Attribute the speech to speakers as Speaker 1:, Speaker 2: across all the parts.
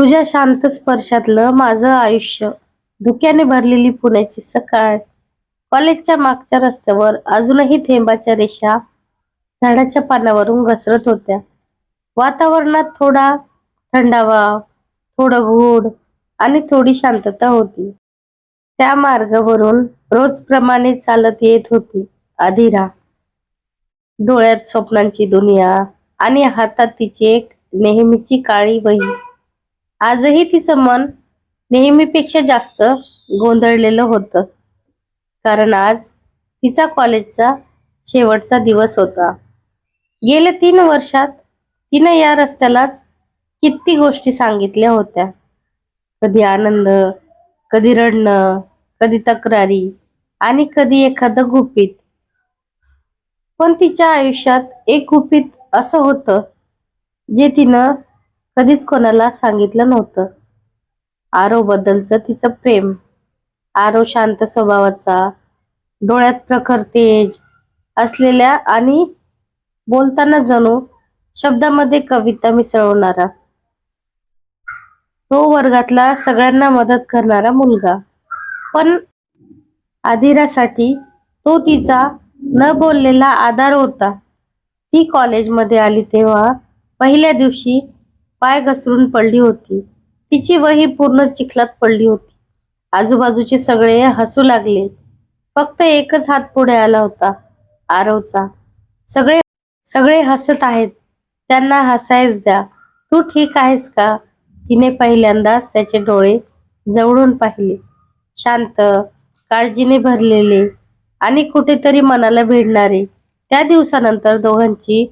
Speaker 1: तुझ्या शांत स्पर्शातलं माझं आयुष्य, धुक्याने भरलेली पुण्याची सकाळ, कॉलेजच्या मागच्या रस्त्यावर अजूनही थेंबाच्या रेषा झाडाच्या पानावरून घसरत होत्या. वातावरणात थोडा थंडावा, थोडं गूढ आणि थोडी शांतता होती. त्या मार्गावरून रोजप्रमाणे चालत येत होती आधिरा, डोळ्यात स्वप्नांची दुनिया आणि हातात तिची एक नेहमीची काळी वही. आजही तिचं मन नेहमीपेक्षा जास्त गोंधळलेलं होतं, कारण आज तिचा कॉलेजचा शेवटचा दिवस होता. गेल्या 3 वर्षात तिनं या रस्त्यालाच किती गोष्टी सांगितल्या होत्या. कधी आनंद, कधी रडणं, कधी तक्रारी आणि कधी एखादं गुपित. पण तिच्या आयुष्यात एक गुपित असं होतं जे तिनं कधीच कोणाला सांगितलं नव्हतं. आरव बद्दलचं तिचं प्रेम. आरव शांत स्वभावाचा, डोळ्यात प्रखर तेज असलेल्या आणि बोलताना जणू शब्दामध्ये कविता मिसळवणारा. तो वर्गातला सगळ्यांना मदत करणारा मुलगा. पण आधिरासाठी तो तिचा न बोललेला आधार होता. ती कॉलेजमध्ये आली तेव्हा पहिल्या दिवशी पाय घसरून पडली होती. तिची वही पूर्ण चिखलात पडली होती. आजूबाजूचे सगळे हसू लागले. फक्त एकच हात पुढे आला होता, आरवचा. सगळे सगळे हसत आहेत, त्यांना हसायच द्या. तू ठीक आहेस का? तिने पहिल्यांदाच त्याचे डोळे जवळून पाहिले. शांत, काळजीने भरलेले आणि कुठेतरी मनाला भिडणारे. त्या दिवसानंतर दोघांची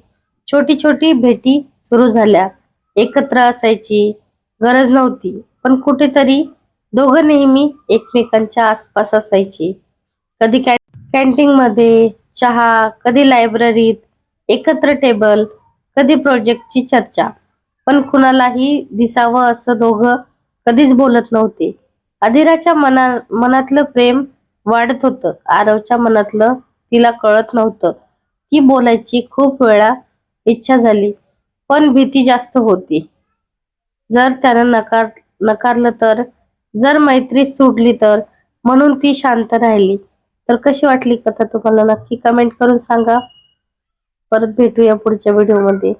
Speaker 1: छोटी छोटी भेटी सुरू झाल्या. एकत्र असायची गरज नव्हती, पण कुठेतरी दोघं नेहमी एकमेकांच्या आसपास असायची. कधी कॅन्टीन मध्ये चहा, कधी लायब्ररीत एकत्र टेबल, कधी प्रोजेक्टची चर्चा. पण कुणालाही दिसावं असं दोघं कधीच बोलत नव्हते. अधीराच्या मनातलं प्रेम वाढत होतं. आरवच्या मनातलं तिला कळत नव्हतं. ती बोलायची, खूप वेळा इच्छा झाली, पण भीती जास्त होती. जर त्यानं नकारलं तर, जर मैत्री सुटली तर, म्हणून ती शांत राहिली. तर कशी वाटली कथा तुम्हाला नक्की कमेंट करून सांगा. परत भेटूया पुढच्या व्हिडिओमध्ये.